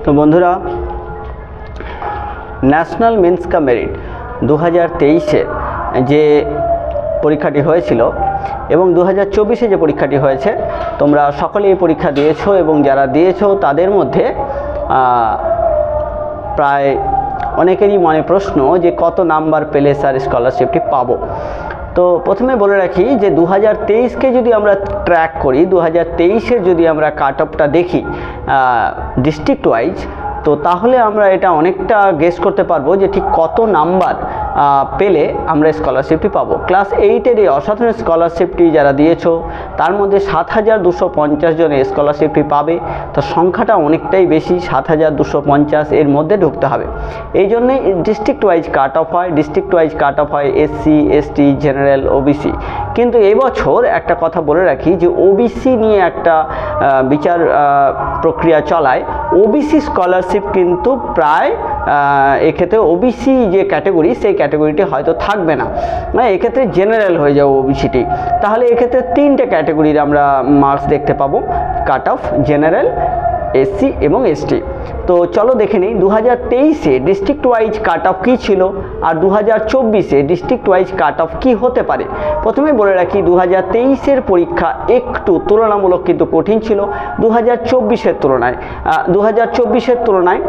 তো বন্ধুরা, national men's কাম merit 2023-এ যে পরীক্ষাটি হয়েছিল এবং 2024-এ যে পরীক্ষাটি হয়েছে, তোমরা সকলেই এই পরীক্ষা দিয়েছো এবং যারা দিয়েছো তাদের মধ্যে প্রায় অনেকেরই মনে প্রশ্ন যে কত নাম্বার পেলে স্যার স্কলারশিপটি পাবো। তো প্রথমে বলে রাখি যে 2023-কে যদি আমরা ট্র্যাক করি, 2023-এর যদি আমরা কাট অফটা দেখি ডিস্ট্রিক্ট ওয়াইজ, তো তাহলে আমরা এটা অনেকটা গেস করতে পারবো যে ঠিক কত নাম্বার পেলে আমরা স্কলারশিপটি পাবো। ক্লাস 8-এর এই অসাধারণ স্কলারশিপটি যারা দিয়েছো তার মধ্যে 7250 জন স্কলারশিপটি পাবে। তো সংখ্যাটা অনেকটাই বেশি, 7250 এর মধ্যে ঢুকতে হবে। এই জন্যই ডিস্ট্রিক্ট ওয়াইজ কাট অফ হয়। ডিস্ট্রিক্ট ওয়াইজ কাট অফ হয় এসসি, এসটি, জেনারেল, ওবিসি। কিন্তু এবছর একটা কথা বলে রাখি যে ওবিসি নিয়ে একটা বিচার প্রক্রিয়া চলায়। ওবিসি স্কলারশিপ কিন্তু প্রায় এক্ষেত্রে ওবিসি যে ক্যাটাগরি, সেই ক্যাটাগরিটি হয়তো থাকবে না, এক্ষেত্রে জেনারেল হয়ে যাবে ওবিসিটি। তাহলে এক্ষেত্রে 3টে ক্যাটাগরির আমরা মার্কস দেখতে পাবো, কাট অফ, জেনারেল, এসসি এবং এসটি। তো চলো দেখে নিই 2023-এ ডিস্ট্রিক্ট ওয়াইজ কাট অফ কী ছিল আর 2024-এ ডিস্ট্রিক্ট ওয়াইজ কাট অফ কী হতে পারে। প্রথমে বলে রাখি 2023-এর পরীক্ষা একটু তুলনামূলক কিন্তু কঠিন ছিল 2024-এর তুলনায়। 2024-এর তুলনায়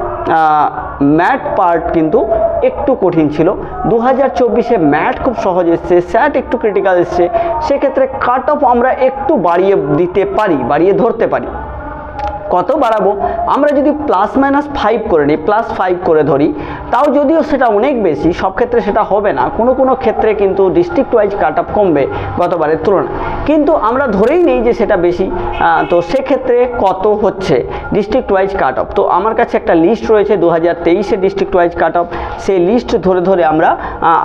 ম্যাথ পার্ট কিন্তু একটু কঠিন ছিল। 2024-এ ম্যাথ খুব সহজ এসছে, স্যাট একটু ক্রিটিক্যাল এসছে। সেক্ষেত্রে কাট অফ আমরা একটু বাড়িয়ে দিতে পারি, বাড়িয়ে ধরতে পারি। কত বাড়াবো? আমরা যদি ±5 করে নিই, +5 করে ধরি, তাও যদিও সেটা অনেক বেশি, সব ক্ষেত্রে সেটা হবে না। কোনো ক্ষেত্রে কিন্তু ডিস্ট্রিক্ট ওয়াইজ কাট অফ কমবে গতবারের তুলনায়, কিন্তু আমরা ধরেই নেই যে সেটা বেশি। তো সেক্ষেত্রে কত হচ্ছে ডিস্ট্রিক্ট ওয়াইজ কাট অফ? তো আমার কাছে একটা লিস্ট রয়েছে 2023-এর ডিস্ট্রিক্ট ওয়াইজ কাট অফ, সেই লিস্ট ধরে আমরা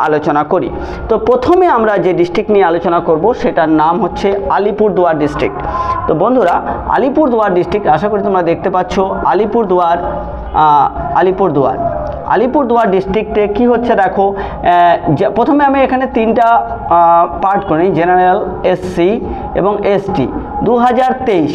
আলোচনা করি। তো প্রথমে আমরা যে ডিস্ট্রিক্ট নিয়ে আলোচনা করব সেটার নাম হচ্ছে আলিপুরদুয়ার ডিস্ট্রিক্ট। তো বন্ধুরা, আলিপুরদুয়ার ডিস্ট্রিক্ট আশা করি তোমরা দেখতে পাচ্ছ আলিপুরদুয়ার ডিস্ট্রিক্টে কি হচ্ছে দেখো। প্রথমে আমি এখানে 3টা পার্ট করি, জেনারেল, এসসি এবং এসটি। 2023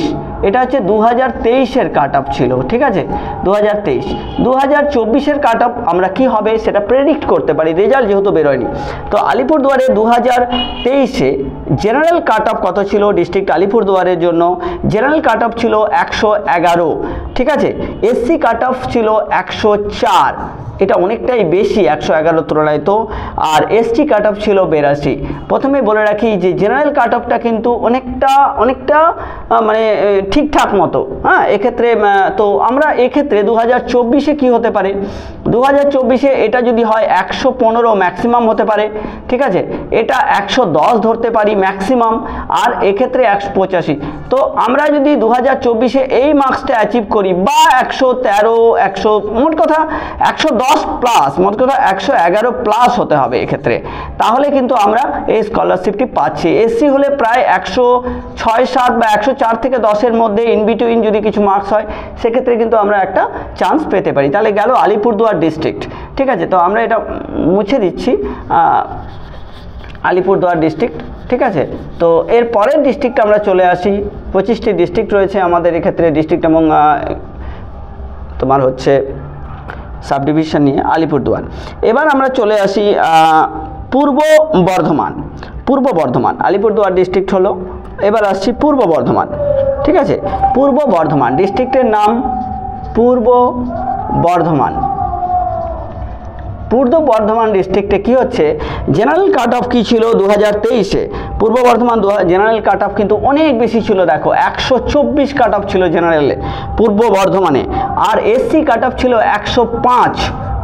এটা হচ্ছে 2023-এর কাট অফ ছিল, ঠিক আছে। 2023 2024-এর কাট অফ আমরা কি হবে সেটা প্রেডিক্ট করতে পারি, রেজাল্ট যেহেতু বেরোয়নি। তো আলিপুরদুয়ারে 2023-এ জেনারেল কাট অফ কত ছিল ডিস্ট্রিক্ট আলিপুরদুয়ারের জন্য? জেনারেল কাট অফ ছিল 111, ঠিক আছে। এসসি কাট অফ ছিল 104, এটা অনেকটাই বেশি 111 তুলনায়। তো আর এসটি কাট অফ ছিল 82। প্রথমে বলে রাখি যে জেনারেল কাট অফটা কিন্তু অনেকটা মানে ঠিকঠাক মতো, হ্যাঁ। এক্ষেত্রে তো আমরা এক্ষেত্রে 2024-এ কী হতে পারে, 2024-এ এটা যদি হয় 115 ম্যাক্সিমাম হতে পারে, ঠিক আছে। এটা 110 ধরতে পারি ম্যাক্সিমাম, আর এক্ষেত্রে 185। তো আমরা যদি 2024-এ এই মার্কসটা অ্যাচিভ করি বা 113, মোট কথা 110 প্লাস, মোট কথা 111 প্লাস হতে হবে এক্ষেত্রে, তাহলে কিন্তু আমরা এই স্কলারশিপটি পাচ্ছি। এসসি হলে প্রায় 106-7 বা 104 থেকে 10-এর মধ্যে ইন বিটুইন যদি কিছু মার্কস হয়, সেক্ষেত্রে কিন্তু আমরা একটা চান্স পেতে পারি। তাহলে গেল আলিপুরদুয়ার ডিস্ট্রিক্ট, ঠিক আছে। তো আমরা এটা মুছে দিচ্ছি, আলিপুরদুয়ার ডিস্ট্রিক্ট, ঠিক আছে। তো এর পরের ডিস্ট্রিক্ট আমরা চলে আসি। 25টি ডিস্ট্রিক্ট রয়েছে আমাদের এক্ষেত্রে ডিস্ট্রিক্ট এবং তোমার হচ্ছে সাব ডিভিশন নিয়ে আলিপুরদুয়ার। এবার আমরা চলে আসি পূর্ব বর্ধমান। আলিপুরদুয়ার ডিস্ট্রিক্ট হলো, এবার আসছি পূর্ব বর্ধমান, ঠিক আছে। পূর্ব বর্ধমান ডিস্ট্রিক্টের নাম পূর্ব বর্ধমান ডিস্ট্রিক্টে কি হচ্ছে, জেনারেল কাট অফ কী ছিল 2023-এ? পূর্ব বর্ধমান জেনারেল কাট অফ কিন্তু অনেক বেশি ছিল, দেখো 124 কাট অফ ছিল জেনারেলে পূর্ব বর্ধমানে, আর এসসি কাট অফ ছিল 105,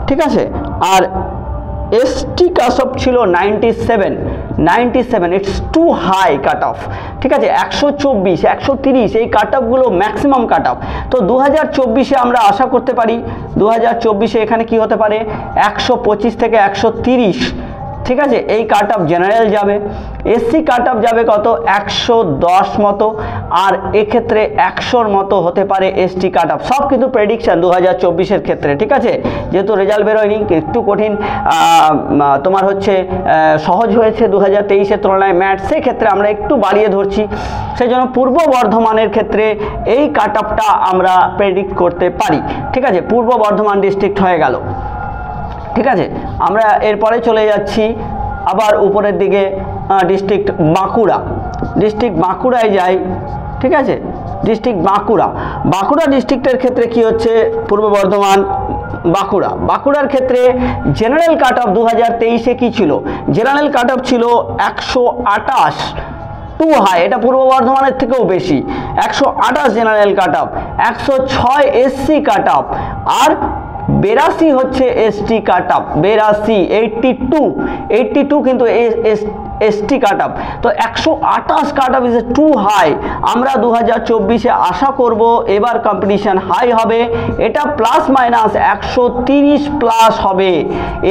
ঠিক আছে। আর এসটি কাট অফ ছিল 97, it's too high cut off, ঠিক আছে। 124, 130 এই কাট অফগুলো ম্যাক্সিমাম কাট অফ। তো 2024-এ আমরা আশা করতে পারি 2024-এ এখানে কি হতে পারে, 125 থেকে 130, ঠিক আছে, এই কাট অফ জেনারেল যাবে। এসসি কাট অফ যাবে কত 110 মতো, আর এক্ষেত্রে 100 মতো হতে পারে এসটি কাট অফ। সব কিন্তু প্রেডিকশন 2024-এর ক্ষেত্রে, ঠিক আছে, যেহেতু রেজাল্ট বেরোয়নি একটু কঠিন তোমার হচ্ছে সহজ হয়েছে 2023-এর তুলনায় ম্যাথসের ক্ষেত্রে আমরা একটু বাড়িয়ে ধরছি, সেই জন্য পূর্ব বর্ধমানের ক্ষেত্রে এই কাট অফটা আমরা প্রেডিক্ট করতে পারি। ঠিক আছে, পূর্ব বর্ধমান ডিস্ট্রিক্ট হয়ে গেল। ঠিক আছে, আমরা এরপরে চলে যাচ্ছি আবার উপরের দিকে, ডিস্ট্রিক্ট বাঁকুড়া। ডিস্ট্রিক্ট বাঁকুড়ায় যাই। ঠিক আছে, ডিস্ট্রিক্ট বাঁকুড়া ডিস্ট্রিক্টের ক্ষেত্রে কি হচ্ছে, পূর্ব বর্ধমান বাঁকুড়ার ক্ষেত্রে জেনারেল কাট অফ 2023-এ কি ছিল, জেনারেল কাট অফ ছিল 128, টু হাই, এটা পূর্ব বর্ধমানের থেকেও বেশি, 128 general cut off, 106 SC cut off, আর 82 হচ্ছে এসটি কাট অফ, 82 কিন্তু এসটি কাট অফ। তো 128 cut off is a too high. আমরা 2024-এ আশা করব এবার কম্পিটিশন হাই হবে, এটা প্লাস মাইনাস 130 প্লাস হবে,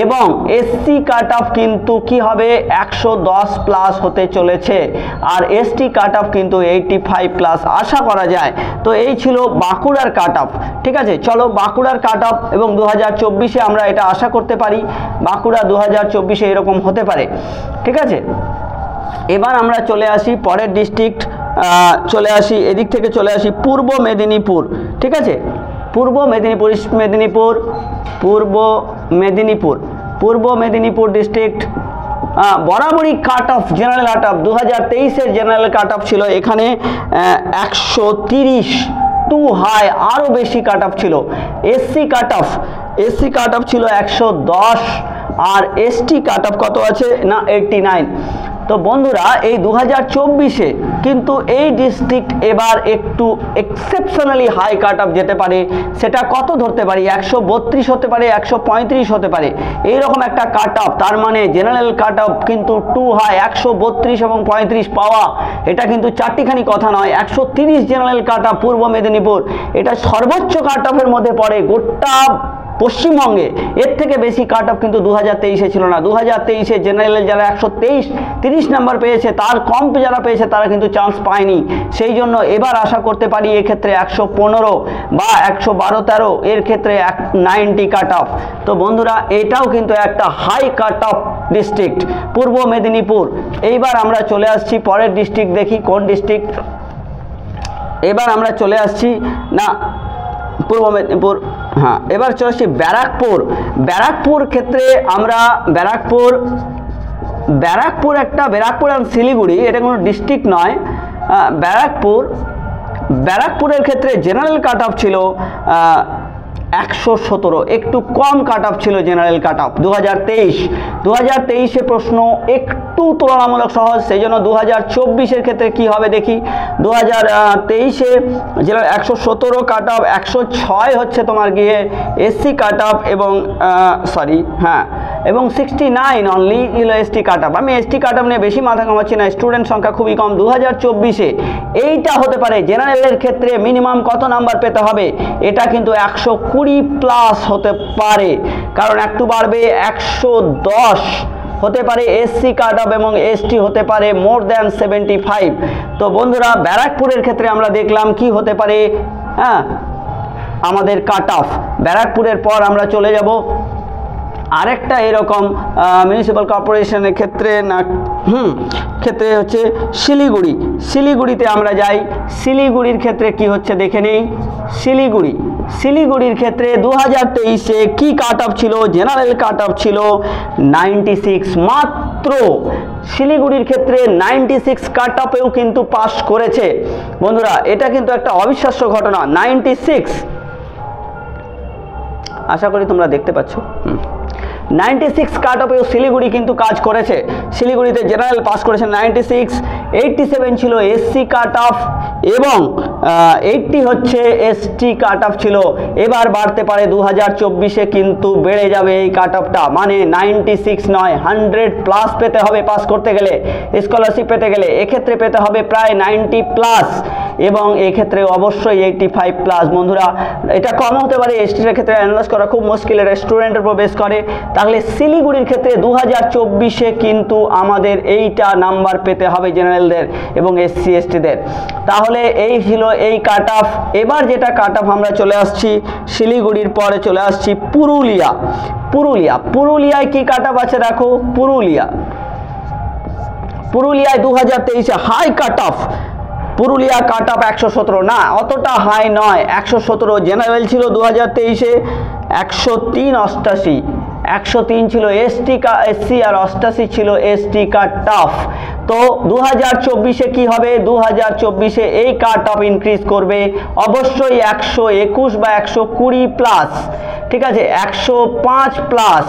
এবং এসসি কাট অফ কিন্তু কি হবে 110 প্লাস হতে চলেছে, আর এসটি কাট অফ কিন্তু 85 প্লাস আশা করা যায়। তো এই ছিল বাঁকুড়ার কাট অফ। ঠিক আছে, চলো বাঁকুড়ার কাট অফ এবং 2024-এ আমরা এটা আশা করতে পারি বাঁকুড়া 2024-এ এরকম হতে পারে। ঠিক আছে, এবার আমরা চলে আসি পরের ডিস্ট্রিক্ট, চলে আসি এদিক থেকে চলে আসি পূর্ব মেদিনীপুর। ঠিক আছে, পূর্ব মেদিনীপুর ডিস্ট্রিক্ট বরাবরই cut off general cut off 2023-এর জেনারেল কাট অফ ছিল এখানে 130, টু হাই, আরও বেশি কাট অফ ছিল। এসসি কাট অফ ছিল 110, আর এসটি কাট অফ কত আছে না 89। তো বন্ধুরা এই 2024-এ কিন্তু এই ডিস্ট্রিক্ট এবার একটু এক্সেপশনালি হাই কাট অফ যেতে পারে, সেটা কত ধরতে পারি 132 হতে পারে, 135 হতে পারে, এইরকম একটা কাট অফ। তার মানে জেনারেল কাট অফ কিন্তু টু হাই, 132 এবং 35 পাওয়া এটা কিন্তু চারটিখানি কথা নয়। 130 জেনারেল কাট অফ পূর্ব মেদিনীপুর, এটা সর্বোচ্চ কাট অফের মধ্যে পড়ে গোটা পশ্চিমবঙ্গে। এর থেকে বেশি কাট অফ কিন্তু 2023-এ ছিল না। 2023-এ জেনারেলে যারা 130 নাম্বার পেয়েছে, তার কম যারা পেয়েছে তারা কিন্তু চান্স পায়নি। সেই জন্য এবার আশা করতে পারি এক্ষেত্রে 115 বা 112-13 এর ক্ষেত্রে 90 কাট অফ। তো বন্ধুরা এটাও কিন্তু একটা হাই কাট অফ ডিস্ট্রিক্ট পূর্ব মেদিনীপুর। এইবার আমরা চলে আসছি পরের ডিস্ট্রিক্ট, দেখি কোন ডিস্ট্রিক্ট। এবার আমরা চলে আসছি না পূর্ব মেদিনীপুর, হ্যাঁ, এবার চলে আসছি ব্যারাকপুর ক্ষেত্রে আমরা ব্যারাকপুর অ্যান্ড শিলিগুড়ি, এটা কোনো ডিস্ট্রিক্ট নয়। ব্যারাকপুরের ক্ষেত্রে জেনারেল কাট অফ ছিল 117, একটু কম কাট অফ ছিল জেনারেল কাট অফ 2023-এ প্রশ্ন একটু তুলনামূলক সহজ, সেই জন্য 2024-এর ক্ষেত্রে কি হবে দেখি। 2023-এ জেনারেল 117 কাট অফ, 106 হচ্ছে তোমার গিয়ে এসসি কাট অফ, এবং এবং 69 অনলি হলো এসটি কাট অফ। আমি এসটি কাট অফ নিয়ে বেশি মাথা ঘামাচ্ছি না, স্টুডেন্ট সংখ্যা খুবই কম। 2024-এ এইটা হতে পারে জেনারেলের ক্ষেত্রে মিনিমাম কত নাম্বার পেতে হবে, এটা কিন্তু 120 প্লাস হতে পারে, কারণ একটু বাড়বে 110 হতে পারে এসসি কাট অফ, এবং এসটি হতে পারে মোর দ্যান 75। তো বন্ধুরা ব্যারাকপুরের ক্ষেত্রে আমরা দেখলাম কি হতে পারে, হ্যাঁ, আমাদের কাট অফ। ব্যারাকপুরের পর আমরা চলে যাব আরেকটা এরকম মিউনিসিপ্যাল কর্পোরেশনের ক্ষেত্রে ক্ষেত্রে হচ্ছে শিলিগুড়িতে আমরা যাই। শিলিগুড়ির ক্ষেত্রে কি হচ্ছে দেখে নেই। শিলিগুড়ির ক্ষেত্রে 2023-এ কি কাট অফ ছিল, জেনারেল কাট অফ ছিল 96 মাত্র। শিলিগুড়ির ক্ষেত্রে 96 কাট অফেও কিন্তু পাস করেছে বন্ধুরা, এটা কিন্তু একটা অবিশ্বাস্য ঘটনা। 96, আশা করি তোমরা দেখতে পাচ্ছ। 96 কাট অফেও শিলিগুড়ি কিন্তু কাজ করেছে। শিলিগুড়িতে জেনারেল পাস করেছে 96, 87 ছিল এসসি কাট অফ, এবং 80 হচ্ছে এসটি কাট অফ ছিল। এবার বাড়তে পারে 2024-এ কিন্তু বেড়ে যাবে এই কাট অফটা, মানে 96 নয় 100 প্লাস পেতে হবে পাস করতে গেলে, স্কলারশিপ পেতে গেলে। এক্ষেত্রে পেতে হবে প্রায় 90 প্লাস। এবং এক্ষেত্রে অবশ্যই 85+। বন্ধুরা এটা কম হতে পারে, এসটির ক্ষেত্রে অ্যানালাইজ করা খুব মুশকিল, এটা স্টুডেন্টের উপর বেস করে। তাহলে শিলিগুড়ির ক্ষেত্রে 2024-এ কিন্তু আমাদের এইটা নাম্বার পেতে হবে জেনারেলদের এবং এসসি এসটিদের। তাহলে এই ছিল এই কাট অফ। এবার যেটা কাট অফ আমরা চলে আসছি শিলিগুড়ির পরে চলে আসছি পুরুলিয়া। পুরুলিয়ায় কি কাট অফ আছে দেখো। পুরুলিয়ায় 2023-এ high cut off. Purulia cut off 117, না অতটা হাই নয়, 117 জেনারেল ছিল 2023-এ, 103 103 ছিল এসসি আর 88 ছিল এসটি কাট অফ। তো 2024-এ কি হবে, 2024-এ এই কাট অফ ইনক্রিজ করবে অবশ্যই 121 বা 120+, ঠিক আছে, 105+,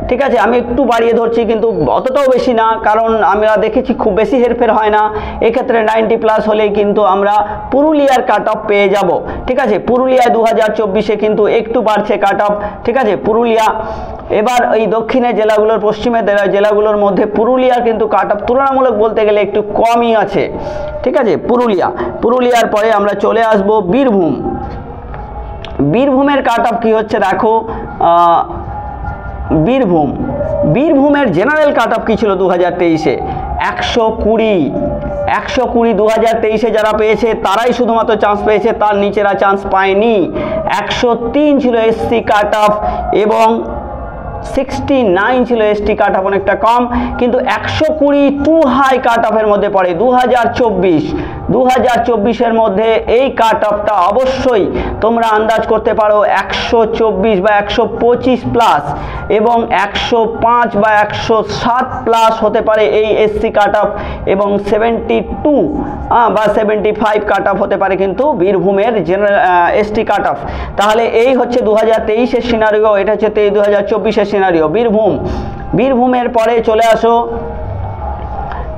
ঠিক আছে। আমি একটু বাড়িয়ে ধরছি কিন্তু অতটাও বেশি না, কারণ আমরা দেখেছি খুব বেশি হেরফের হয় না। এক্ষেত্রে 90+ হলেই কিন্তু আমরা পুরুলিয়ার কাট অফ পেয়ে যাব, ঠিক আছে। পুরুলিয়ায় 2024-এ কিন্তু একটু বাড়ছে কাট অফ, ঠিক আছে, পুরুলিয়া। এবার এই দক্ষিণের জেলাগুলোর, পশ্চিমের জেলাগুলোর মধ্যে পুরুলিয়ার কিন্তু কাট অফ তুলনামূলক বলতে গেলে একটু কমই আছে, ঠিক আছে। পুরুলিয়ার পরে আমরা চলে আসব বীরভূমের কাট অফ কি হচ্ছে দেখো। বীরভূমের জেনারেল কাট অফ কি ছিল 2023-এ, 120। 2023-এ যারা পেয়েছে তারাই শুধুমাত্র চান্স পেয়েছে, তার নিচেরা চান্স পায়নি। 103 ছিল এসসি কাট অফ এবং 69 ছিল এসটি কাট অফ, অনেকটা কম। কিন্তু 120 টু হাই কাট অফের মধ্যে পড়ে 2024-এর মধ্যে এই কাট অফটা অবশ্যই তোমরা আন্দাজ করতে পারো 124 বা 125+ এবং 105 বা 107+ হতে পারে এই এসসি কাট অফ, এবং 72 বা 75 কাট অফ হতে পারে কিন্তু বীরভূমের জেনারেল এসটি কাট অফ। তাহলে এই হচ্ছে 2023-এর সিনারিও, এটা হচ্ছে 2024-এর সিনারিও। বীরভূমের পরে চলে আসো,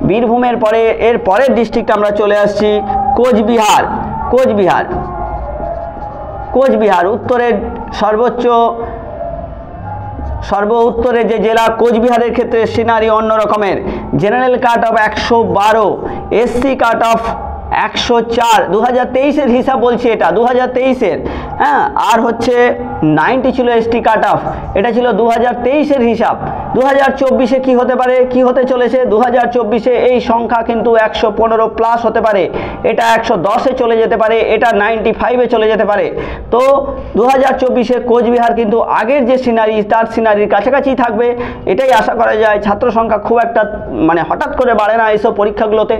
বীরভূমের পরে এর পরের ডিস্ট্রিক্ট আমরা চলে আসছি কোচবিহার। উত্তরের সর্ব উত্তরের যে জেলা কোচবিহারের ক্ষেত্রে সিনারি অন্য রকমের। General cut of 112, SC cut of 104, 2023-এর হিসাব বলছি, এটা 2023-এর, হ্যাঁ। আর হচ্ছে 90 ছিল এসটি কাট অফ, এটা ছিল 2023-এর হিসাব। 2024-এ কি হতে পারে, কি হতে চলেছে, 2024-এ এই সংখ্যা কিন্তু 115+ হতে পারে, এটা 110-এ চলে যেতে পারে, এটা 95-এ চলে যেতে পারে। তো 2024-এ কোচবিহার কিন্তু আগের যে সিনারি তার সিনারির কাছাকাছি থাকবে, এটাই আশা করা যায়। ছাত্র সংখ্যা খুব একটা মানে হঠাৎ করে বাড়ে না এইসব পরীক্ষাগুলোতে।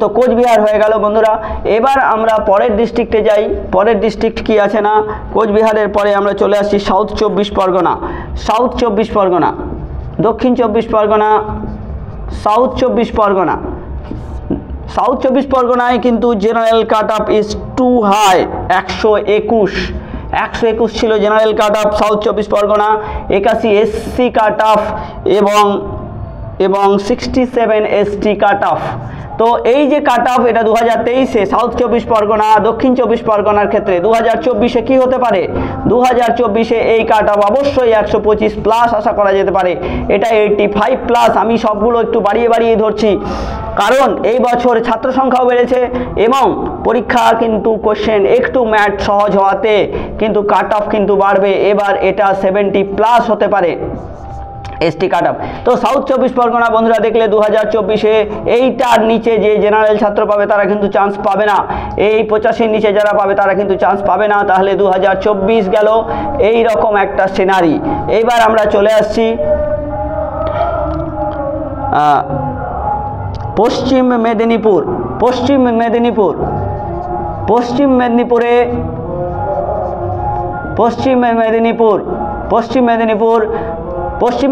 তো কোচবিহার হয়ে গেল বন্ধুরা। এবার আমরা পরের ডিস্ট্রিক্টে যাই। পরের ডিস্ট্রিক্ট কি আছে না, কোচবিহারের পরে আমরা চলে আসছি সাউথ 24 পরগনা। দক্ষিণ 24 পরগনা, সাউথ 24 পরগনায় কিন্তু general cut off is too high, 121 ছিল general cut off south 24 Pargana, 81 SC cut off এবং 67 এসটি কাট অফ। তো এই যে কাট অফ, এটা 2023-এ সাউথ 24 পরগনা, দক্ষিণ 24 পরগনার ক্ষেত্রে। 2024-এ কি হতে পারে, 2024-এ এই কাট অফ অবশ্যই 125+ আশা করা যেতে পারে, এটা 85+। আমি সবগুলো একটু বাড়িয়ে ধরছি, কারণ এই বছর ছাত্র সংখ্যাও বেড়েছে এবং পরীক্ষা কিন্তু কোশ্চেন একটু ম্যাথ সহজ হওয়াতে কিন্তু কাট অফ কিন্তু বাড়বে। এবার এটা 70+ হতে পারে এসটি কাট অফ। তো সাউথ 24 পরগনা বন্ধুরা দেখলে 2024-এ এইটার নিচে যে জেনারেল ছাত্র পাবে তারা কিন্তু চান্স পাবে না, এই 85-এর নিচে যারা পাবে তারা কিন্তু চান্স পাবে না। তাহলে 2024 গেল এই রকম একটা সিনারি। এইবার আমরা চলে আসছি পশ্চিম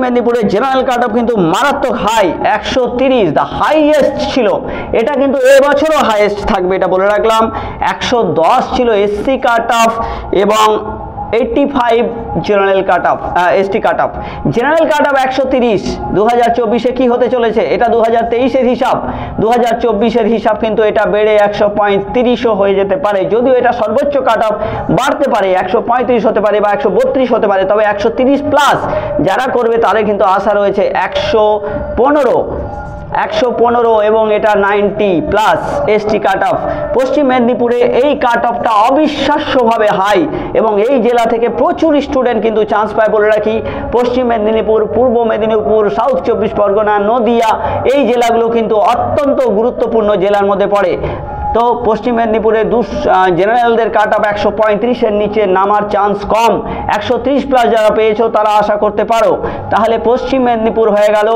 মেদিনীপুরে জেনারেল কাট অফ কিন্তু মারাত্মক হাই, 130 দ্য হাইয়েস্ট ছিল। এটা কিন্তু এবছরও হাইয়েস্ট থাকবে, এটা বলে রাখলাম। 110 ছিল এসসি কাট অফ এবং 85 general cut of, ST cut off. General cut of 130, 2024-এ কি হতে চলেছে, এটা 2023-এর হিসাব। 2024-এর হিসাব কিন্তু এটা বেড়ে 135ও হয়ে যেতে পারে, যদিও এটা সর্বোচ্চ কাট অফ বাড়তে পারে, 135 হতে পারে বা 132 হতে পারে, তবে 130+ যারা করবে তাদের কিন্তু আশা রয়েছে 115। 115 এবং এটা 90+ এসটি কাট অফ। পশ্চিম মেদিনীপুরে এই কাট অফটা অবিশ্বাস্যভাবে হাই এবং এই জেলা থেকে প্রচুর স্টুডেন্ট কিন্তু চান্স পায় বলে রাখি। পশ্চিম মেদিনীপুর, পূর্ব মেদিনীপুর, সাউথ 24 পরগনা, নদিয়া এই জেলাগুলো কিন্তু অত্যন্ত গুরুত্বপূর্ণ জেলার মধ্যে পড়ে। তো পশ্চিম মেদিনীপুরে জেনারেলদের কাট অফ 135-এর নিচে নামার চান্স কম। 130+ যারা পেয়েছো তারা আশা করতে পারো। তাহলে পশ্চিম মেদিনীপুর হয়ে গেল।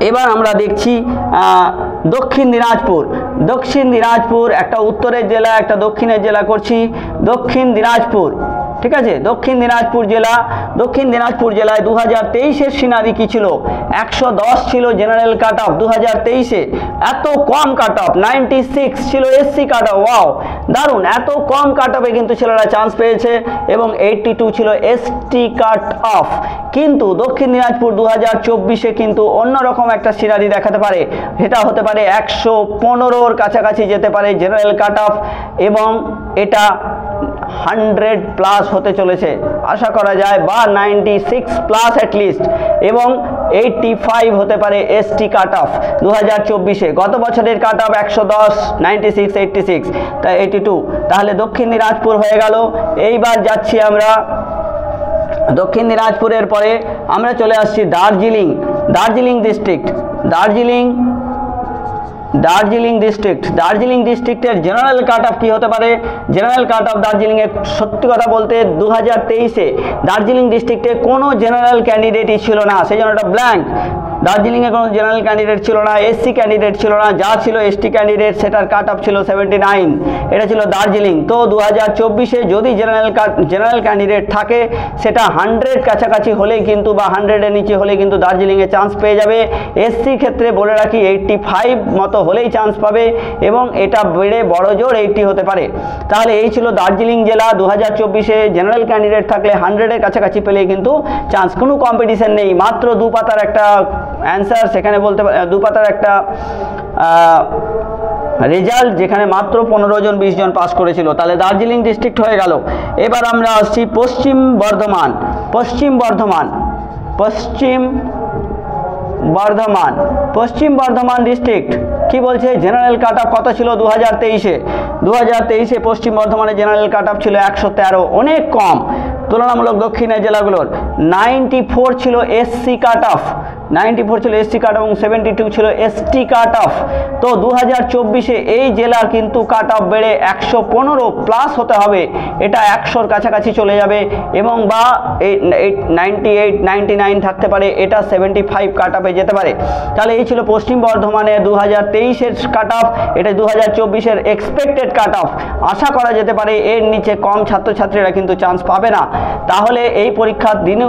এবার আমরা দেখছি দক্ষিণ দিনাজপুর। দক্ষিণ দিনাজপুর একটা উত্তরের জেলা, একটা দক্ষিণের জেলা করছি। দক্ষিণ দিনাজপুর, ঠিক আছে, দক্ষিণ দিনাজপুর জেলা। দক্ষিণ দিনাজপুর জেলায় 2023-এর সিনারি কি ছিল? 110 ছিল জেনারেল কাট অফ 2023-এ। এত কম কাট অফ, 96 ছিল এসসি কাট অফ। ওয়াও, দারুণ, এত কম কাট অফে কিন্তু ছেলেরা চান্স পেয়েছে এবং 82 ছিল এসটি কাট অফ। কিন্তু দক্ষিণ দিনাজপুর 2024-এ কিন্তু অন্যরকম একটা সিনারি দেখাতে পারে। এটা হতে পারে 115-র কাছাকাছি যেতে পারে জেনারেল কাট অফ এবং এটা 100+ হতে চলেছে আশা করা যায়, বা 96+ অ্যাটলিস্ট, এবং 85 হতে পারে এসটি কাট অফ 2024-এ। গত বছরের কাট অফ 110, 96, 86, তাই 82। তাহলে দক্ষিণ দিনাজপুর হয়ে গেল। এইবার যাচ্ছি আমরা দক্ষিণ দিনাজপুরের পরে আমরা চলে আসছি দার্জিলিং। দার্জিলিং ডিস্ট্রিক্ট, দার্জিলিং ডিস্ট্রিক্টের জেনারেল কাট অফ কি হতে পারে? জেনারেল কাট অফ দার্জিলিংয়ে সত্যি কথা বলতে 2023-এ দার্জিলিং ডিস্ট্রিক্টে কোনো জেনারেল ক্যান্ডিডেটই ছিল না, সেই জন্য এটা ব্ল্যাঙ্ক। দার্জিলিংয়ে কোনো জেনারেল ক্যান্ডিডেট ছিল না, এসসি ক্যান্ডিডেট ছিল না, যা ছিল এসটি ক্যান্ডিডেট সেটার কাট অফ ছিল 79। এটা ছিল দার্জিলিং। তো 2024-এ যদি জেনারেল ক্যান্ডিডেট থাকে সেটা 100 কাছাকাছি হলেই কিন্তু, বা 100-এর নিচে হলেই কিন্তু দার্জিলিংয়ে চান্স পেয়ে যাবে। এসসি ক্ষেত্রে বলে রাখি 85 মতো হলেই চান্স পাবে এবং এটা বেড়ে বড় জোর 80 হতে পারে। তাহলে এই ছিল দার্জিলিং জেলা। 2024-এ জেনারেল ক্যান্ডিডেট থাকলে 100-এর কাছাকাছি পেলেই কিন্তু চান্স, কোনো কম্পিটিশন নেই, মাত্র 2 পাতার একটা অ্যান্সার, সেখানে বলতে 2 পাতার একটা রেজাল্ট, যেখানে মাত্র 15 জন 20 জন পাস করেছিল। তাহলে দার্জিলিং ডিস্ট্রিক্ট হয়ে গেল। এবার আমরা আসছি পশ্চিম বর্ধমান ডিস্ট্রিক্ট। কি বলছে? জেনারেল কাট অফ কত ছিল 2023-এ? 2023-এ পশ্চিম বর্ধমানের জেনারেল কাট অফ ছিল 113, অনেক কম তুলনামূলক দক্ষিণের জেলাগুলোর। 94 ছিল এসসি কাট অফ, 94 ছিল এসসি কাট অফ এবং 72 ছিল এসটি কাট অফ। তো 2024-এ এই জেলার কিন্তু কাট অফ বেড়ে 115+ হতে হবে, এটা 100-র কাছাকাছি চলে যাবে এবং বা 98, 99 থাকতে পারে, এটা 75 কাট অফে যেতে পারে। তাহলে এই ছিল পশ্চিম বর্ধমানের 2023-এর কাট অফ, এটা 2024-এর এক্সপেক্টেড কাট অফ। আশা করা যেতে পারে এর নিচে কম ছাত্রছাত্রীরা কিন্তু চান্স পাবে না। তাহলে এই পরীক্ষার দিনে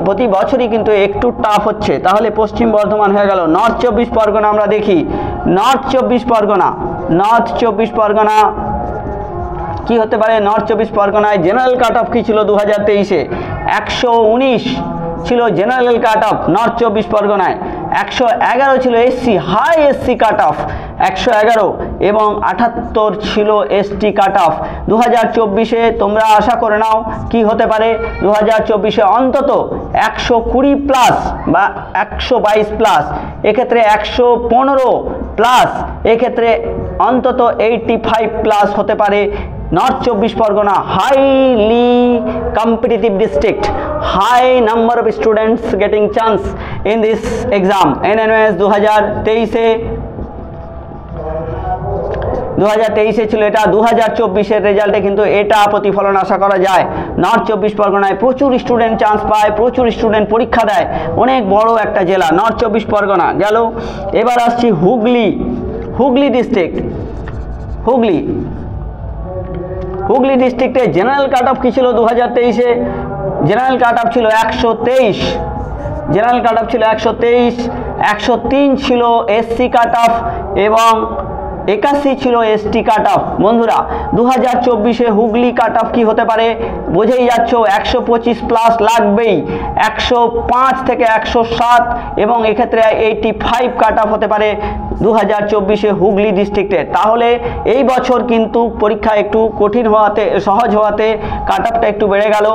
প্রতি বছরই কিন্তু একটু টাফ হচ্ছে। তাহলে পশ্চিম বর্ধমান হয়ে গেল। নর্থ 24 পরগনা আমরা দেখি। নর্থ 24 পরগনা কি হতে পারে? নর্থ 24 পরগনায় জেনারেল কাট অফ কি ছিল 2023-এ? 119 ছিল জেনারেল কাট অফ নর্থ 24 পরগনায়। 111 ছিল SC, high SC cut off 111, এবং 78 ছিল এসটি কাট অফ। 2024-এ তোমরা আশা করে নাও কি হতে পারে? 2024-এ অন্তত 120+ বা 122+, এক্ষেত্রে 115+, এক্ষেত্রে অন্তত 85+ হতে পারে। North 24 Pargana highly competitive district, high number of students getting chance in this exam. NNOS 2023-এ ছিল এটা, 2024-এর রেজাল্টে কিন্তু এটা প্রতিফলন আশা করা যায়। নর্থ 24 পরগনায় প্রচুর স্টুডেন্ট চান্স পায়, প্রচুর স্টুডেন্ট পরীক্ষা দেয়, অনেক বড় একটা জেলা নর্থ 24 পরগনা গেল। এবার আসছি হুগলি ডিস্ট্রিক্ট। হুগলি ডিস্ট্রিক্টে জেনারেল কাট অফ কি ছিল 2023-এ? জেনারেল কাট অফ ছিল 123, 103 ছিল এসসি কাট অফ এবং 81 ছিল এসটি কাট অফ। বন্ধুরা 2024-এ হুগলি কাট অফ কি হতে পারে? বুঝেই যাচ্ছ, 125+ লাগবেই, 105 থেকে 107, এবং এক্ষেত্রে 85 কাট অফ হতে পারে 2024-এ হুগলি ডিস্ট্রিক্টে। তাহলে এই বছর কিন্তু পরীক্ষা একটু কঠিন হওয়াতে, সহজ হওয়াতে কাট অফটা একটু বেড়ে গেল।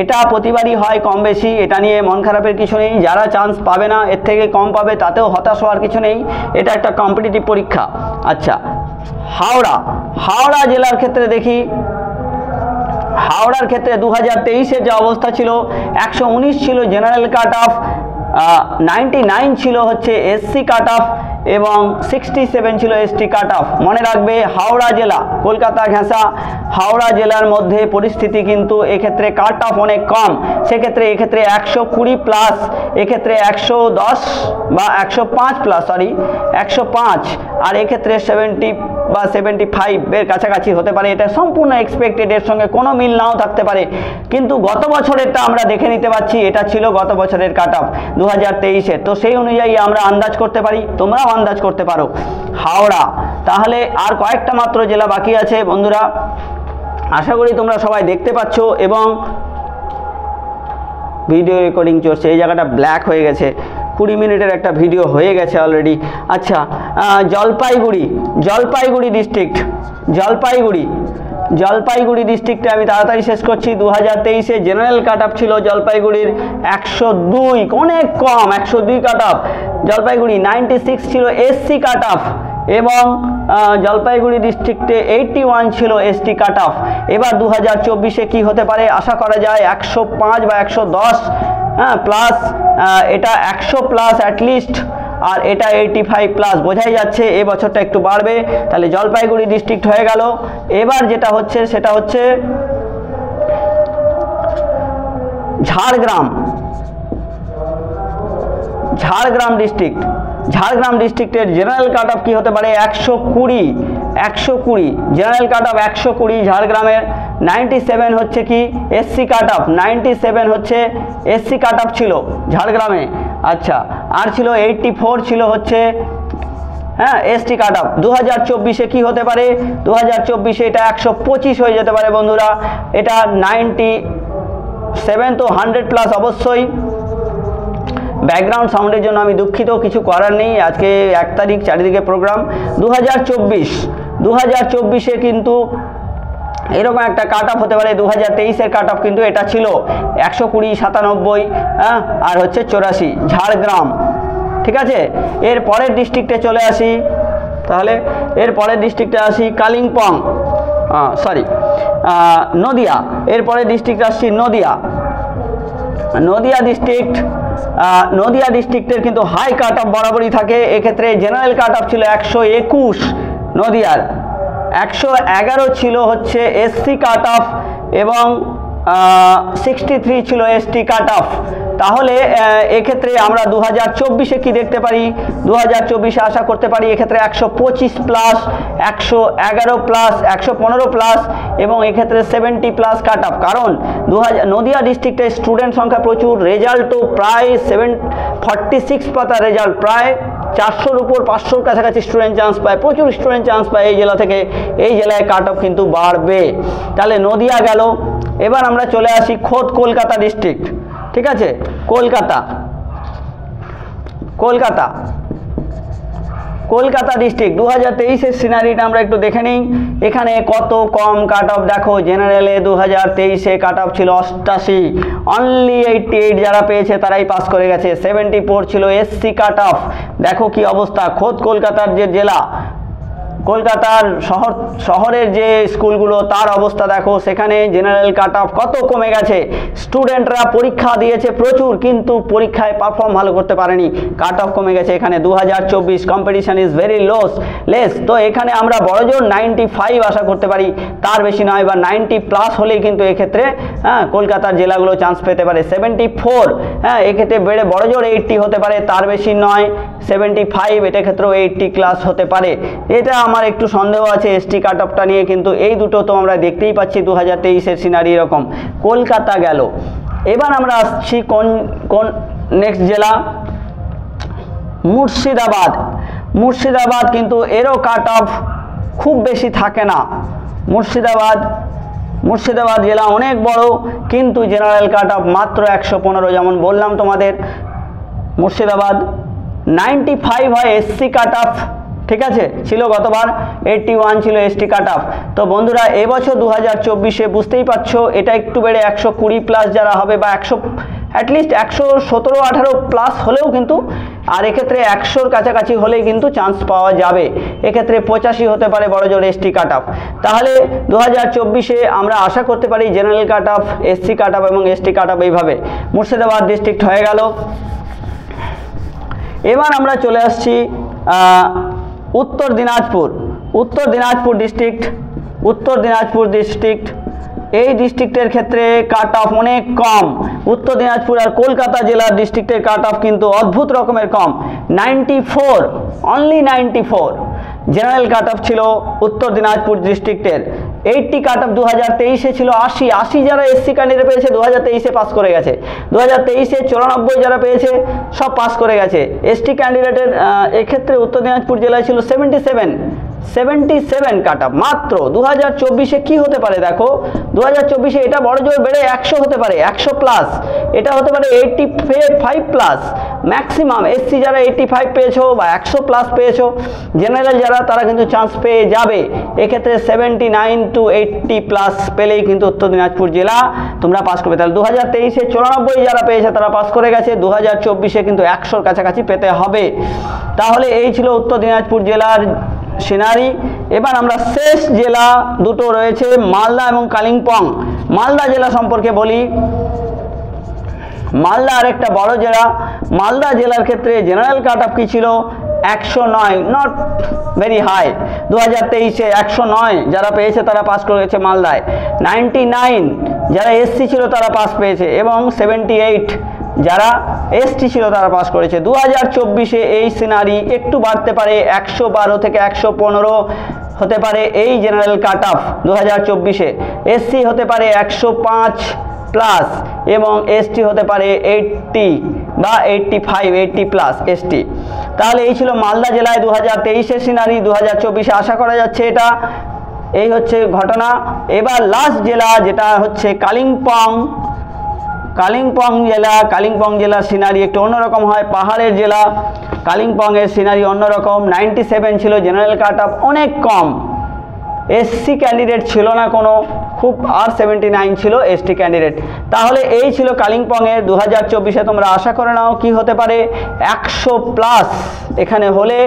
এটা প্রতিবারই হয় কম বেশি, এটা নিয়ে মন খারাপের কিছু নেই। যারা চান্স পাবে না, এর থেকে কম পাবে, তাতেও হতাশ হওয়ার কিছু নেই। এটা একটা কম্পিটিটিভ পরীক্ষা। আচ্ছা, হাওড়া জেলার ক্ষেত্রে দেখি। হাওড়ার ক্ষেত্রে 2023-এর যে অবস্থা ছিল, 119 ছিল জেনারেল কাট অফ, 99 ছিল হচ্ছে এসসি কাট অফ এবং 67 ছিল এসটি কাট অফ। মনে রাখবে, হাওড়া জেলা, কলকাতা ঘেঁষা হাওড়া জেলার মধ্যে পরিস্থিতি কিন্তু এক্ষেত্রে কাট অফ অনেক কম। সেক্ষেত্রে এক্ষেত্রে 120 প্লাস, এক্ষেত্রে 110 বা 105 প্লাস, 105, আর এক্ষেত্রে 70 বা 75-এর কাছাকাছি হতে পারে। এটা সম্পূর্ণ এক্সপেক্টেড, এর সঙ্গে কোনো মিল নাও থাকতে পারে। কিন্তু গত বছরেরটা আমরা দেখে নিতে পারছি, এটা ছিল গত বছরের কাট অফ 2023-এর। তো সেই অনুযায়ী আমরা আন্দাজ করতে পারি, তোমরাও আন্দাজ করতে পারো হাওড়া। তাহলে আর কয়েকটা মাত্র জেলা বাকি আছে বন্ধুরা। আশা করি তোমরা সবাই দেখতে পাচ্ছ এবং ভিডিও রেকর্ডিং চলছে। এই জায়গাটা ব্ল্যাক হয়ে গেছে, 20 মিনিটের একটা ভিডিও হয়ে গেছে অলরেডি। আচ্ছা, জলপাইগুড়ি ডিস্ট্রিক্ট, জলপাইগুড়ি ডিস্ট্রিক্টে আমি তাড়াতাড়ি শেষ করছি। 2023-এ জেনারেল কাট অফ ছিল জলপাইগুড়ির 102, অনেক কম, 102 কাট অফ। জলপাইগুড়ি 96 ছিল এসসি কাট অফ এবং জলপাইগুড়ি ডিস্ট্রিক্টে 81 ছিল এসটি কাট অফ। এবার 2024-এ কি হতে পারে আশা করা যায় 105 বা 110 প্লাস, এটা 100 প্লাস অ্যাটলিস্ট, আর এটা 85 প্লাস। বোঝাই যাচ্ছে এ বছরটা একটু বাড়বে। তাহলে জলপাইগুড়ি ডিস্ট্রিক্ট হয়ে গেল। এবার যেটা হচ্ছে সেটা হচ্ছে ঝাড়গ্রাম ডিস্ট্রিক্ট। ঝাড়গ্রাম ডিস্ট্রিক্টের জেনারেল কাট অফ কি হতে পারে 120 জেনারেল কাট অফ 120 ঝাড়গ্রামের। 97 হচ্ছে কি এসসি কাট অফ, 97 হচ্ছে এসসি কাট অফ ছিল ঝাড়গ্রামে। আচ্ছা, আর ছিল 84 ছিল হচ্ছে এসটি কাট অফ। 2024-এ কি হতে পারে, 2024-এ এটা 125 হয়ে যেতে পারে বন্ধুরা। এটা 97 তো 100 প্লাস অবশ্যই। ব্যাকগ্রাউন্ড সাউন্ডের জন্য আমি দুঃখিত, কিছু করার নেই। আজকে 1 তারিখ, চারিদিকে প্রোগ্রাম। 2024-এ কিন্তু এরকম একটা কাট অফ হতে পারে। 2023-এর কাট অফ কিন্তু এটা ছিল 120, 97 আর হচ্ছে 84 ঝাড়গ্রাম। ঠিক আছে, এর পরের ডিস্ট্রিক্টে চলে আসি। তাহলে এর পরের ডিস্ট্রিক্টে আসি কালিম্পং, নদিয়া। এর পরের ডিস্ট্রিক্ট আসছি নদিয়া ডিস্ট্রিক্টের কিন্তু হাই কাট অফ বরাবরই থাকে। এক্ষেত্রে জেনারেল কাট অফ ছিল 121 নদিয়ার, 111 ছিল হচ্ছে এসসি কাট অফ এবং 63 ছিল এসটি কাট অফ। তাহলে এক্ষেত্রে আমরা 2024-এ কি দেখতে পারি, 2024-এ আশা করতে পারি এক্ষেত্রে 125 প্লাস, 111 প্লাস, 115 প্লাস এবং এক্ষেত্রে 70 প্লাস কাট অফ। কারণ নদিয়া ডিস্ট্রিক্টের স্টুডেন্ট সংখ্যা প্রচুর, রেজাল্টও প্রায় 46 পাতা রেজাল্ট, প্রায় 400-র উপর, 500-র কাছাকাছি স্টুডেন্ট চান্স পায়, প্রচুর স্টুডেন্ট চান্স পায় এই জেলা থেকে। এই জেলায় কাট অফ কিন্তু বাড়বে। তাহলে নদিয়া গেল। এবার আমরা চলে আসি খোদ কলকাতা ডিস্ট্রিক্ট। ঠিক আছে, কলকাতা ডিস্ট্রিক্ট 2023-এর সিনারিটা আমরা একটু দেখে নিই। এখানে কত কম কাট অফ দেখো। জেনারেলে 2023-এ কাট অফ ছিল 88, অনলি 88 যারা পেয়েছে তারাই পাস করে গেছে। 74 ছিল এসসি কাট অফ। দেখো কি অবস্থা। খোদ কলকাতার যে জেলা, কলকাতার শহরের যে স্কুলগুলো, তার অবস্থা দেখো। সেখানে জেনারেল কাট অফ কত কমে গেছে। স্টুডেন্টরা পরীক্ষা দিয়েছে প্রচুর, কিন্তু পরীক্ষায় পারফর্ম ভালো করতে পারেনি, কাট অফ কমে গেছে এখানে। 2024 কম্পিটিশন ইজ ভেরি লেস। তো এখানে আমরা বড়জোর 95 আশা করতে পারি, তার বেশি নয়, বা 90 প্লাস হলেই কিন্তু এক্ষেত্রে কলকাতার জেলাগুলো চান্স পেতে পারে। 74 এক্ষেত্রে বেড়ে বড়জোর 80 হতে পারে, তার বেশি নয়। 75 এটা ক্ষেত্রেও 80 ক্লাস হতে পারে। এটা আমার একটু সন্দেহ আছে এসটি কাট অফটা নিয়ে, কিন্তু এই দুটো তো আমরা দেখতেই পাচ্ছি 2023-এর সিনারি এরকম। কলকাতা গেল। এবার আমরা আসছি কোন নেক্সট জেলা, মুর্শিদাবাদ কিন্তু এরও কাট অফ খুব বেশি থাকে না। মুর্শিদাবাদ জেলা অনেক বড়, কিন্তু জেনারেল কাট অফ মাত্র 115। যেমন বললাম তোমাদের, মুর্শিদাবাদ 95 হয় এসসি কাট অফ ঠিক আছে, ছিল গতবার 81 ছিল এসটি কাট অফ। তো বন্ধুরা এবছর 2024-এ বুঝতেই পারছো এটা একটু বেড়ে 120 প্লাস যারা হবে বা 100 অ্যাটলিস্ট 117-18 প্লাস হলেও কিন্তু, আর এক্ষেত্রে 100-র কাছাকাছি হলেই কিন্তু চান্স পাওয়া যাবে। এক্ষেত্রে 85 হতে পারে বড় জোর এসটি কাট অফ। তাহলে 2024-এ আমরা আশা করতে পারি general cut of, SC cut off এবং এসটি কাট অফ এইভাবে। মুর্শিদাবাদ ডিস্ট্রিক্ট হয়ে গেল। এবার আমরা চলে আসছি উত্তর দিনাজপুর। উত্তর দিনাজপুর ডিস্ট্রিক্ট এই ডিস্ট্রিক্টের ক্ষেত্রে কাট অফ অনেক কম। উত্তর দিনাজপুর আর কলকাতা জেলার ডিস্ট্রিক্টের কাট অফ কিন্তু অদ্ভুত রকমের কম, 94, অনলি 94 জেনারেল কাট অফ ছিল উত্তর দিনাজপুর ডিস্ট্রিক্টের। 80 কাট অফ 2023-এ ছিল 80 যারা এসসি ক্যান্ডিডেট পেয়েছে 2023-এ পাস করে গেছে। 2023-এ 94 যারা পেয়েছে সব পাস করে গেছে। এসটি ক্যান্ডিডেটের এক্ষেত্রে উত্তর দিনাজপুর জেলায় ছিল 77 কাট অফ মাত্র। 2024-এ কি হতে পারে দেখো, 2024-এ এটা বড় জোর বেড়ে 100 হতে পারে, 100 প্লাস, এটা হতে পারে 85 প্লাস ম্যাক্সিমাম। এসসি যারা 85 পেয়েছো বা 100 প্লাস পেয়েছো, জেনারেল যারা তারা কিন্তু চান্স পেয়ে যাবে। এক্ষেত্রে 79 to 80 প্লাস পেলেই কিন্তু উত্তর দিনাজপুর জেলা তোমরা পাস করবে। তাহলে 2023-এ 94 যারা পেয়েছে তারা পাস করে গেছে, 2024-এ কিন্তু 100-র কাছাকাছি পেতে হবে। তাহলে এই ছিল উত্তর দিনাজপুর জেলার সিনারি। এবার আমরা শেষ জেলা দুটো রয়েছে মালদা এবং কালিম্পং। মালদা জেলা সম্পর্কে বলি। মালদা আরেকটা বড় জেলা। মালদা জেলার ক্ষেত্রে জেনারেল কাট অফ কি ছিল, 109, নট ভেরি হাই। 2023-এ 109 যারা পেয়েছে তারা পাস করেছে মালদায়। 99 যারা এসসি ছিল তারা পাস পেয়েছে এবং 78 যারা এসটি ছিল তারা পাস করেছে। 2024-এ এই সিনারি একটু বাড়তে পারে, 112 থেকে 115 হতে পারে এই জেনারেল কাট অফ 2024-এ। এসসি হতে পারে 105 প্লাস এবং এসটি হতে পারে 80 বা 85, 80 প্লাস এসটি। তাহলে এই ছিল মালদা জেলায় 2023-এর সিনারি। 2024-এ আশা করা যাচ্ছে এটা। এই হচ্ছে ঘটনা। এবার লাস্ট জেলা যেটা হচ্ছে কালিম্পং জেলার সিনারি একটু অন্যরকম হয়, পাহাড়ের জেলা। কালিম্পংয়ের সিনারি অন্যরকম। 97 ছিল জেনারেল কাট অফ, অনেক কম। এসসি ক্যান্ডিডেট ছিল না কোনো, খুব, আর 79 ছিল এসটি ক্যান্ডিডেট। তাহলে এই ছিল কালিম্পংয়ের। 2024-এ তোমরা আশা করে নাও কি হতে পারে, 100 প্লাস এখানে হলে,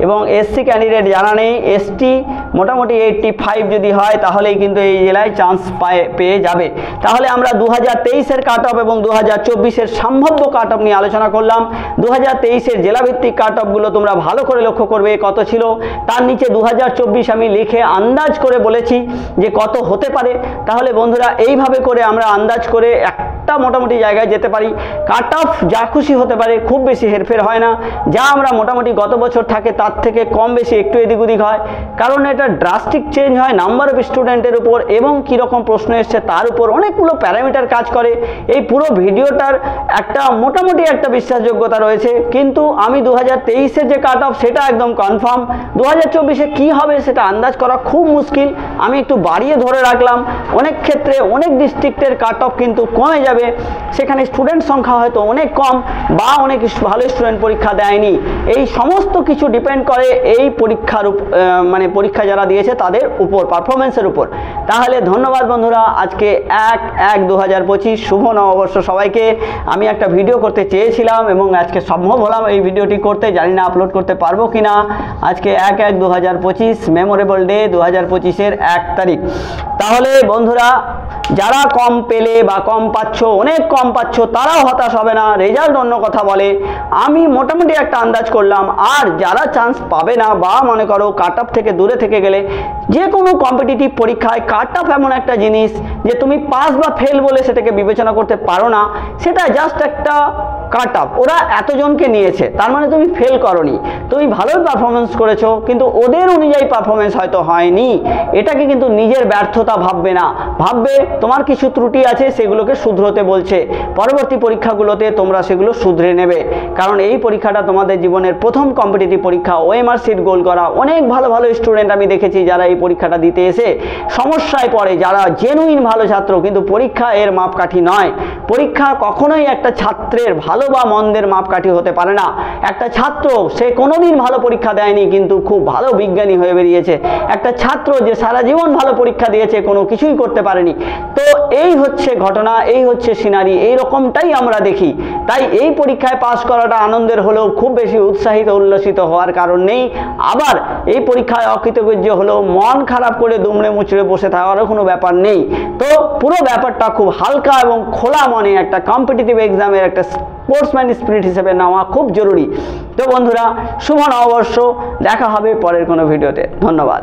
এবং এসসি ক্যান্ডিডেট জানা নেই। এসটি মোটামুটি 85 যদি হয় তাহলেই কিন্তু এই জেলায় চান্স পেয়ে যাবে। তাহলে আমরা 2023-এর কাট অফ এবং 2024-এর সম্ভাব্য কাট অফ নিয়ে আলোচনা করলাম। 2023-এর জেলাভিত্তিক কাট অফগুলো তোমরা ভালো করে লক্ষ্য করবে কত ছিল, তার নিচে 2024 আমি লিখে আন্দাজ করে বলেছি যে কত হতে পারে। তাহলে বন্ধুরা এইভাবে করে আমরা আন্দাজ করে একটা মোটামুটি জায়গায় যেতে পারি। কাট অফ যা খুশি হতে পারে, খুব বেশি হেরফের হয় না। যা আমরা মোটামুটি গত বছর থাকে তার থেকে কম বেশি একটু এদিক ওদিক হয়, কারণ এটা ড্রাস্টিক চেঞ্জ হয় নাম্বার অফ স্টুডেন্টের উপর এবং কীরকম প্রশ্ন এসছে তার উপর অনেকগুলো প্যারামিটার কাজ করে। এই পুরো ভিডিওটার একটা মোটামুটি একটা বিশ্বাসযোগ্যতা রয়েছে, কিন্তু আমি 2023-এর যে কাট অফ সেটা একদম কনফার্ম। 2024-এ কী হবে সেটা আন্দাজ করা খুব মুশকিল, আমি একটু বাড়িয়ে ধরে রাখলাম। অনেক ক্ষেত্রে অনেক ডিস্ট্রিক্টের কাট অফ কিন্তু কমে যাবে, সেখানে স্টুডেন্ট সংখ্যা হয়তো অনেক কম বা অনেক ভালো স্টুডেন্ট পরীক্ষা দেয়নি। এই সমস্ত কিছু ডিপেন্ড করে এই পরীক্ষার মানে পরীক্ষা যারা দিয়েছে তাদের উপর, পারফরমেন্সের উপর। তাহলে ধন্যবাদ বন্ধুরা। আজকে 1/1/2025 শুভ নববর্ষ সবাইকে। আমি একটা ভিডিও করতে চেয়েছিলাম এবং আজকে সম্ভব হলাম এই ভিডিওটি করতে, জানি না আপলোড করতে পারবো কিনা। আজকে 1/1/2025 মেমোরেবল ডে, 2025-এর 1 তারিখ। তাহলে বন্ধুরা যারা কম পেলে বা কম পাচ্ছ, অনেক কম পাচ্ছ, তারাও হতাশ হবে না। রেজাল্ট অন্য কথা বলে, আমি মোটামুটি একটা আন্দাজ করলাম। আর যারা চান্স পাবে না বা মনে করো কাট অফ থেকে দূরে থেকে গেলে, যে কোনো কম্পিটিটিভ পরীক্ষায় কাট অফ এমন একটা জিনিস যে তুমি পাস বা ফেল বলে সেটাকে বিবেচনা করতে পারো না। সেটা জাস্ট একটা কাট অফ, ওরা এতজনকে নিয়েছে তার মানে তুমি ফেল করনি, তুমি ভালোই পারফরমেন্স করেছো, কিন্তু ওদের অনুযায়ী পারফরমেন্স হয়তো হয়নি। এটাকে কিন্তু নিজের ব্যর্থতা ভাববে না, ভাববে তোমার কিছু ত্রুটি আছে, সেগুলোকে শুধরোতে বলছে। পরবর্তী পরীক্ষাগুলোতে তোমরা সেগুলো শুধরে নেবে, কারণ এই পরীক্ষাটা তোমাদের জীবনের প্রথম কম্পিটিটিভ পরীক্ষা। ওএমআর সিট গোল করা অনেক ভালো ভালো স্টুডেন্ট আমি দেখেছি যারা এই পরীক্ষাটা দিতে এসে সমস্যায় পড়ে, যারা জেনুইন ভালো ছাত্র, কিন্তু পরীক্ষা এর মাপকাঠি নয়। পরীক্ষা কখনোই একটা ছাত্রের ভালো ভালো বা মন্দের মাপকাঠি হতে পারে না। একটা ছাত্র সে কোনোদিন ভালো পরীক্ষা দেয়নি কিন্তু খুব ভালো বিজ্ঞানী হয়ে বেরিয়েছে, একটা ছাত্র যে সারা জীবন ভালো পরীক্ষা দিয়েছে কোনো কিছুই করতে পারেনি। তো এই হচ্ছে ঘটনা, এই হচ্ছে সিনারি, এই রকমটাই আমরা দেখি। তাই এই পরীক্ষায় পাশ করাটা আনন্দের হলেও খুব বেশি উৎসাহিত উল্লসিত হওয়ার কারণ নেই। আবার এই পরীক্ষায় অকৃতকার্য হলেও মন খারাপ করে দুমড়ে মুচড়ে বসে থাকারও কোনো ব্যাপার নেই। তো পুরো ব্যাপারটা খুব হালকা এবং খোলা মনে একটা কম্পিটিটিভ এক্সামের একটা স্পোর্টসম্যান স্পিরিট হিসেবে নেওয়া খুব জরুরি। তো বন্ধুরা, শুভ নববর্ষ, দেখা হবে পরের কোনো ভিডিওতে। ধন্যবাদ।